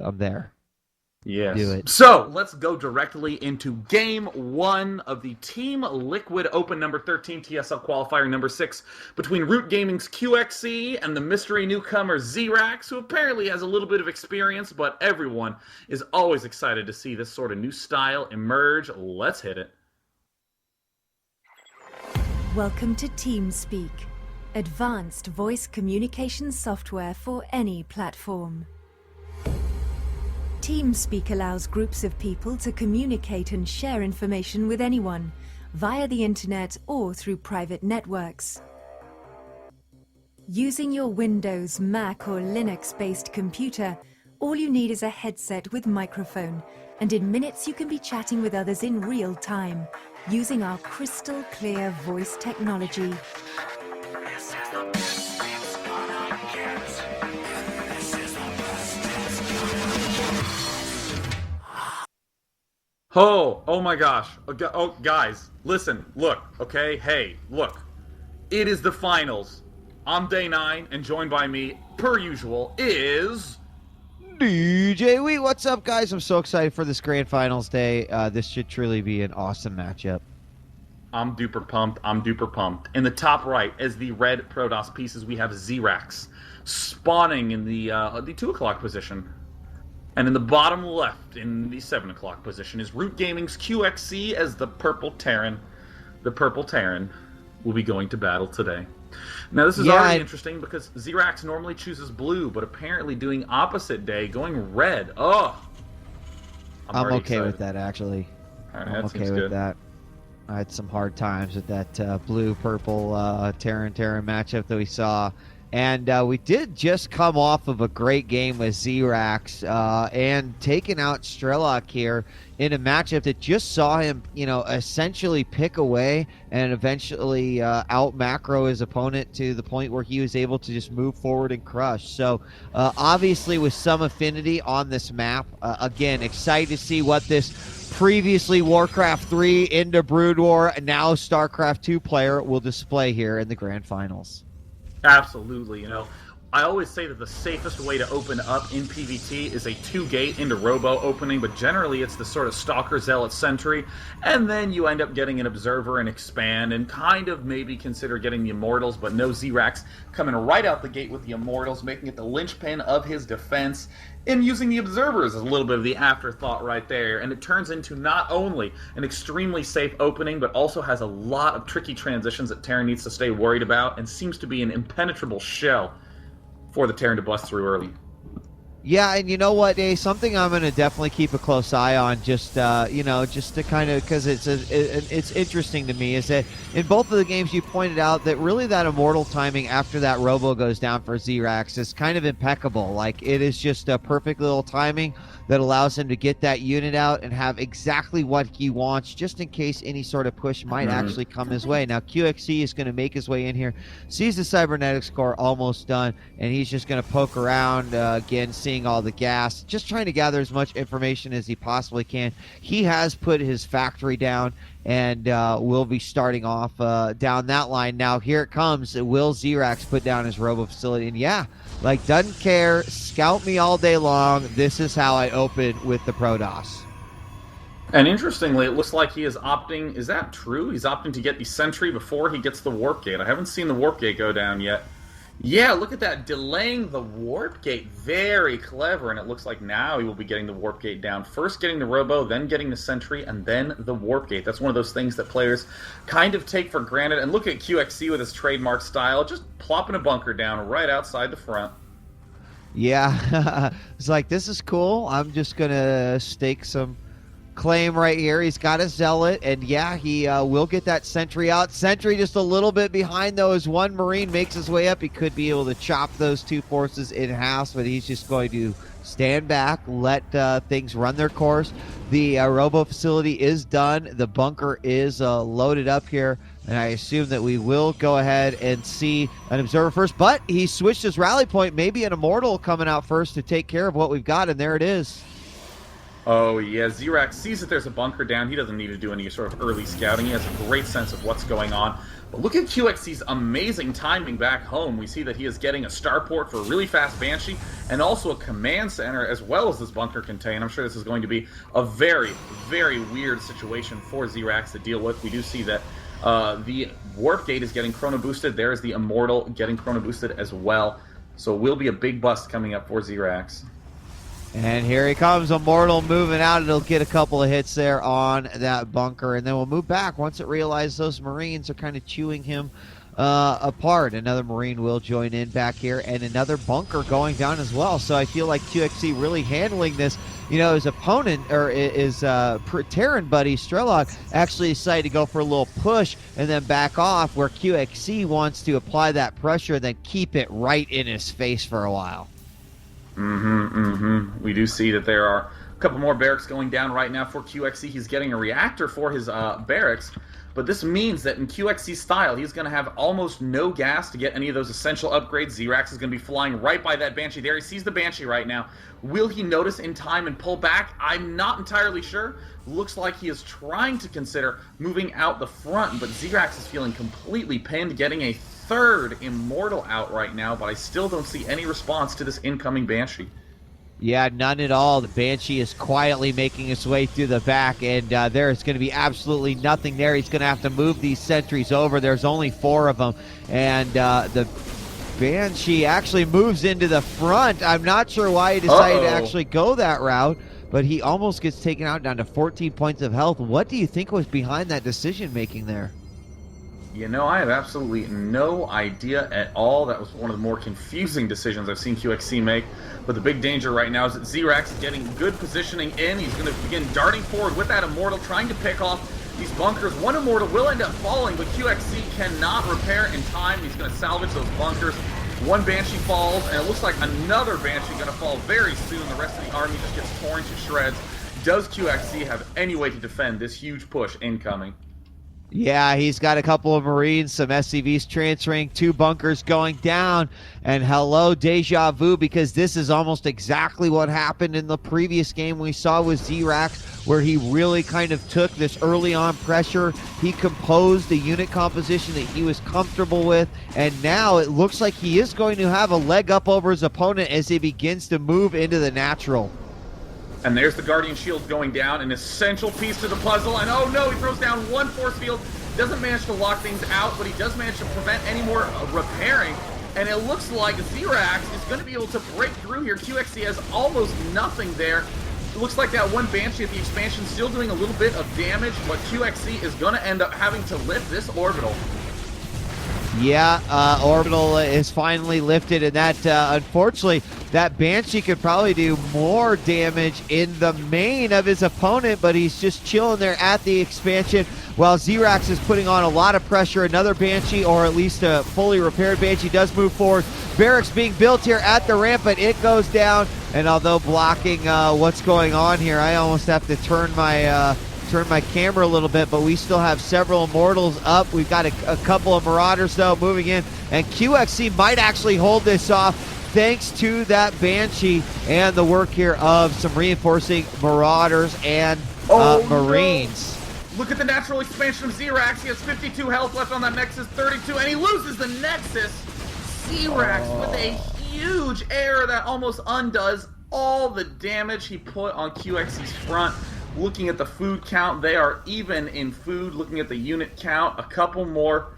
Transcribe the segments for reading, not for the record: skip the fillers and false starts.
I'm there. Yes. Do it. So let's go directly into Game 1 of the Team Liquid Open number 13 TSL Qualifier number 6 between Root Gaming's QXC and the mystery newcomer ZeeRax, who apparently has a little bit of experience, but everyone is always excited to see this sort of new style emerge. Let's hit it. Welcome to TeamSpeak, advanced voice communication software for any platform. TeamSpeak allows groups of people to communicate and share information with anyone, via the internet or through private networks. Using your Windows, Mac or Linux-based computer, all you need is a headset with microphone, and in minutes you can be chatting with others in real time, using our crystal clear voice technology. Oh my gosh. Oh, guys, listen, look, okay? Hey, look. It is the finals. I'm day 9, and joined by me, per usual, is... djWHEAT. What's up, guys? I'm so excited for this grand finals day. This should truly be an awesome matchup. I'm duper pumped. I'm duper pumped. In the top right, as the red Protoss pieces, we have ZeeRax spawning in the 2 o'clock position. And in the bottom left, in the 7 o'clock position, is Root Gaming's QXC as the Purple Terran. The Purple Terran will be going to battle today. Now, this is already interesting because ZeeRax normally chooses blue, but apparently doing opposite day, going red. Oh! I'm okay with that, actually. Right, I'm okay with that. I had some hard times with that blue-purple Terran matchup that we saw. And we did just come off of a great game with ZeeRax and taking out Strelok here in a matchup that just saw him, essentially pick away and eventually out macro his opponent to the point where he was able to just move forward and crush. So obviously with some affinity on this map, again, excited to see what this previously Warcraft 3 into Brood War and now StarCraft 2 player will display here in the grand finals. Absolutely, I always say that the safest way to open up in PvT is a 2-gate into Robo opening, but generally it's the sort of Stalker Zealot Sentry, and then you end up getting an Observer and Expand, and kind of maybe consider getting the Immortals, but no, ZeeRax coming right out the gate with the Immortals, making it the linchpin of his defense, and using the Observers as a little bit of the afterthought right there, and it turns into not only an extremely safe opening, but also has a lot of tricky transitions that Terran needs to stay worried about, and seems to be an impenetrable shell for the Terran to bust through early. Yeah, and you know what, Dave? Something I'm going to definitely keep a close eye on, just to kind of, because it's interesting to me, is that in both of the games you pointed out that really that Immortal timing after that Robo goes down for ZeeRax is kind of impeccable. Like, it is just a perfect little timing that allows him to get that unit out and have exactly what he wants, just in case any sort of push might actually come his way. Now, QXC is going to make his way in here, sees the Cybernetics core almost done, and he's just going to poke around again, seeing all the gas, just trying to gather as much information as he possibly can. He has put his factory down, and will be starting off down that line. Now, here it comes. Will ZeeRax put down his Robo facility? And yeah, doesn't care. Scout me all day long. This is how I open with the Protoss. And interestingly, it looks like he is opting, is that true? He's opting to get the Sentry before he gets the Warp Gate. I haven't seen the Warp Gate go down yet. Yeah, look at that, delaying the Warp Gate. Very clever, and it looks like now he will be getting the Warp Gate down. First getting the Robo, then getting the Sentry, and then the Warp Gate. That's one of those things that players kind of take for granted. And look at QXC with his trademark style, just plopping a bunker down right outside the front. Yeah, it's like, this is cool. I'm just going to stake some claim right here. He's got a Zealot, and yeah, he will get that Sentry out. Sentry just a little bit behind, though, as one Marine makes his way up. He could be able to chop those two forces in-house, but he's just going to stand back, let things run their course. The Robo facility is done. The bunker is loaded up here, and I assume that we will go ahead and see an Observer first, but he switched his rally point. Maybe an Immortal coming out first to take care of what we've got, and there it is. Oh, yeah, ZeeRax sees that there's a bunker down. He doesn't need to do any sort of early scouting. He has a great sense of what's going on. But look at QXC's amazing timing back home. We see that he is getting a starport for a really fast Banshee and also a command center as well as this bunker contain. I'm sure this is going to be a very, very weird situation for ZeeRax to deal with. We do see that the warp gate is getting chrono boosted. There is the Immortal getting chrono boosted as well. So it will be a big bust coming up for ZeeRax. And here he comes, Immortal moving out. It'll get a couple of hits there on that bunker, and then we'll move back once it realizes those Marines are kind of chewing him apart. Another Marine will join in back here, and another bunker going down as well. So I feel like QXC really handling this. You know, his opponent, or his Terran buddy, Strelok, actually decided to go for a little push and then back off, where QXC wants to apply that pressure and then keep it right in his face for a while. We do see that there are a couple more barracks going down right now for QXC. He's getting a reactor for his barracks, but this means that in QXC style, he's going to have almost no gas to get any of those essential upgrades. ZeeRax is going to be flying right by that Banshee there. He sees the Banshee right now. Will he notice in time and pull back? I'm not entirely sure. Looks like he is trying to consider moving out the front, but ZeeRax is feeling completely pinned, getting a third Immortal out right now, but I still don't see any response to this incoming Banshee. Yeah, none at all. The Banshee is quietly making its way through the back, and there is going to be absolutely nothing there. He's going to have to move these sentries over. There's only 4 of them, and the Banshee actually moves into the front. I'm not sure why he decided to actually go that route, but he almost gets taken out down to 14 points of health. What do you think was behind that decision-making there? You know, I have absolutely no idea at all. That was one of the more confusing decisions I've seen QXC make. But the big danger right now is that ZeeRax is getting good positioning in. He's going to begin darting forward with that Immortal, trying to pick off these bunkers. One Immortal will end up falling, but QXC cannot repair in time. He's going to salvage those bunkers. One Banshee falls, and it looks like another Banshee going to fall very soon. The rest of the army just gets torn to shreds. Does QXC have any way to defend this huge push incoming? Yeah, he's got a couple of Marines, some SCVs transferring, 2 bunkers going down, and hello, deja vu, because this is almost exactly what happened in the previous game we saw with ZeeRax, where he really kind of took this early on pressure. He composed a unit composition that he was comfortable with, and now it looks like he is going to have a leg up over his opponent as he begins to move into the natural. And there's the Guardian Shield going down, an essential piece to the puzzle. And oh no, he throws down 1 force field. Doesn't manage to lock things out, but he does manage to prevent any more repairing. And it looks like ZeeRax is going to be able to break through here. QXC has almost nothing there. It looks like that one Banshee at the expansion still doing a little bit of damage, but QXC is going to end up having to lift this Orbital. Yeah, Orbital is finally lifted, and that, unfortunately, that Banshee could probably do more damage in the main of his opponent, but he's just chilling there at the expansion while ZeeRax is putting on a lot of pressure. Another Banshee, or at least a fully repaired Banshee, does move forward. Barracks being built here at the ramp, but it goes down, and although blocking what's going on here, I almost have to turn my camera a little bit, but we still have several Immortals up. We've got a couple of Marauders, though, moving in, and QXC might actually hold this off thanks to that Banshee and the work here of some reinforcing Marauders and Marines. No. Look at the natural expansion of ZeeRax. He has 52 health left on that Nexus, 32, and he loses the Nexus. ZeeRax with a huge error that almost undoes all the damage he put on QXC's front. Looking at the food count, they are even in food. Looking at the unit count, a couple more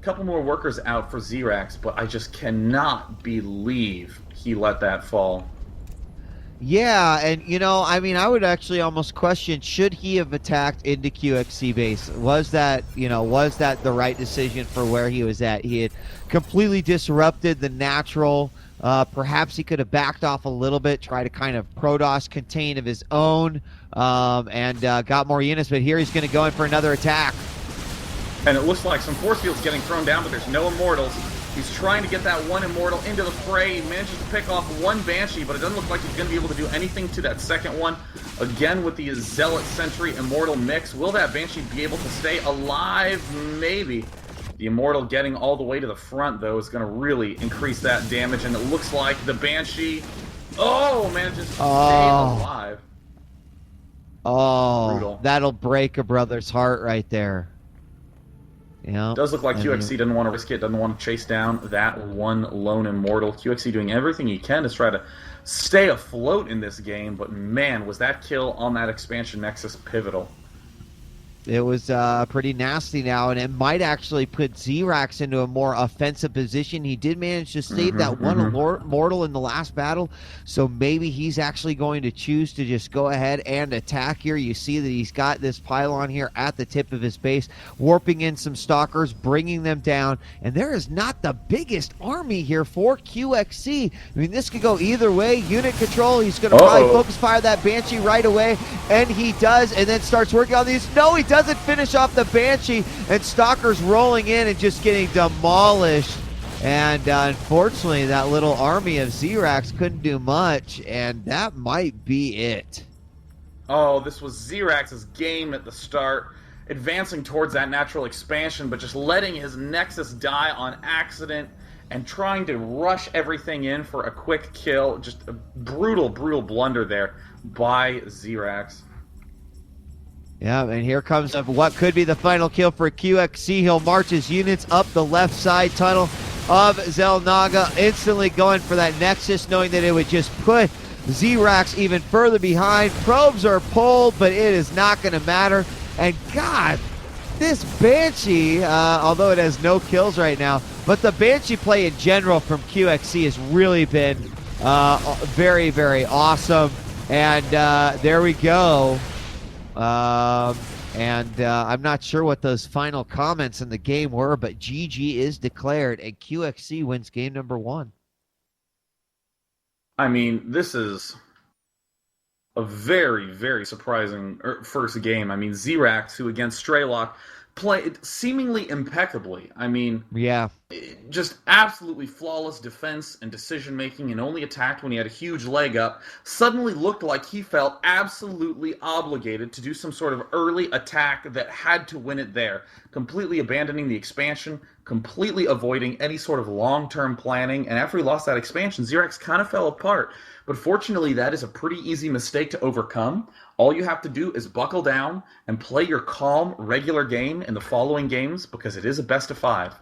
workers out for ZeeRax, but I just cannot believe he let that fall. Yeah, and you know, I mean, I would actually almost question, should he have attacked into QXC base? Was that the right decision for where he was at? He had completely disrupted the natural. Perhaps he could have backed off a little bit, try to kind of Protoss contain of his own, and got more units, but here he's going to go in for another attack. And it looks like some force fields getting thrown down, but there's no Immortals. He's trying to get that one Immortal into the fray. He manages to pick off one Banshee, but it doesn't look like he's going to be able to do anything to that second one. Again, with the Zealot Sentry Immortal mix, will that Banshee be able to stay alive? Maybe. The Immortal getting all the way to the front, though, is going to really increase that damage, and it looks like the Banshee, manages to stay alive. Oh, brutal. That'll break a brother's heart right there. Yeah. Does look like And QXC doesn't want to risk it, doesn't want to chase down that one lone immortal. QXC doing everything he can to try to stay afloat in this game, but man, was that kill on that expansion Nexus pivotal. It was pretty nasty now, and it might actually put ZeeRax into a more offensive position. He did manage to save that one mortal in the last battle, so maybe he's actually going to choose to just go ahead and attack here. You see that he's got this pylon here at the tip of his base, warping in some stalkers, bringing them down, and there is not the biggest army here for QXC. I mean, this could go either way. Unit control, he's going to probably focus fire that Banshee right away, and he does, and then starts working on these. No, he doesn't finish off the Banshee, and Stalker's rolling in and just getting demolished. And unfortunately, that little army of ZeeRax couldn't do much, and that might be it. Oh, this was ZeeRax's game at the start, advancing towards that natural expansion, but just letting his Nexus die on accident and trying to rush everything in for a quick kill. Just a brutal, brutal blunder there by ZeeRax. Yeah, and here comes what could be the final kill for QXC. He'll march his units up the left side tunnel of Xel'Naga, instantly going for that Nexus, knowing that it would just put ZeeRax even further behind. Probes are pulled, but it is not going to matter. And God, this Banshee, although it has no kills right now, but the Banshee play in general from QXC has really been very, very awesome. And there we go. I'm not sure what those final comments in the game were, but GG is declared, and QXC wins game number 1. I mean, this is a very, very surprising first game. I mean, ZeeRax, who against Straylock played seemingly impeccably. I mean, yeah, just absolutely flawless defense and decision-making, and only attacked when he had a huge leg up, suddenly looked like he felt absolutely obligated to do some sort of early attack that had to win it there, completely abandoning the expansion, completely avoiding any sort of long-term planning, and after he lost that expansion, ZeeRax kind of fell apart. But fortunately, that is a pretty easy mistake to overcome. All you have to do is buckle down and play your calm, regular game in the following games, because it is a best of 5.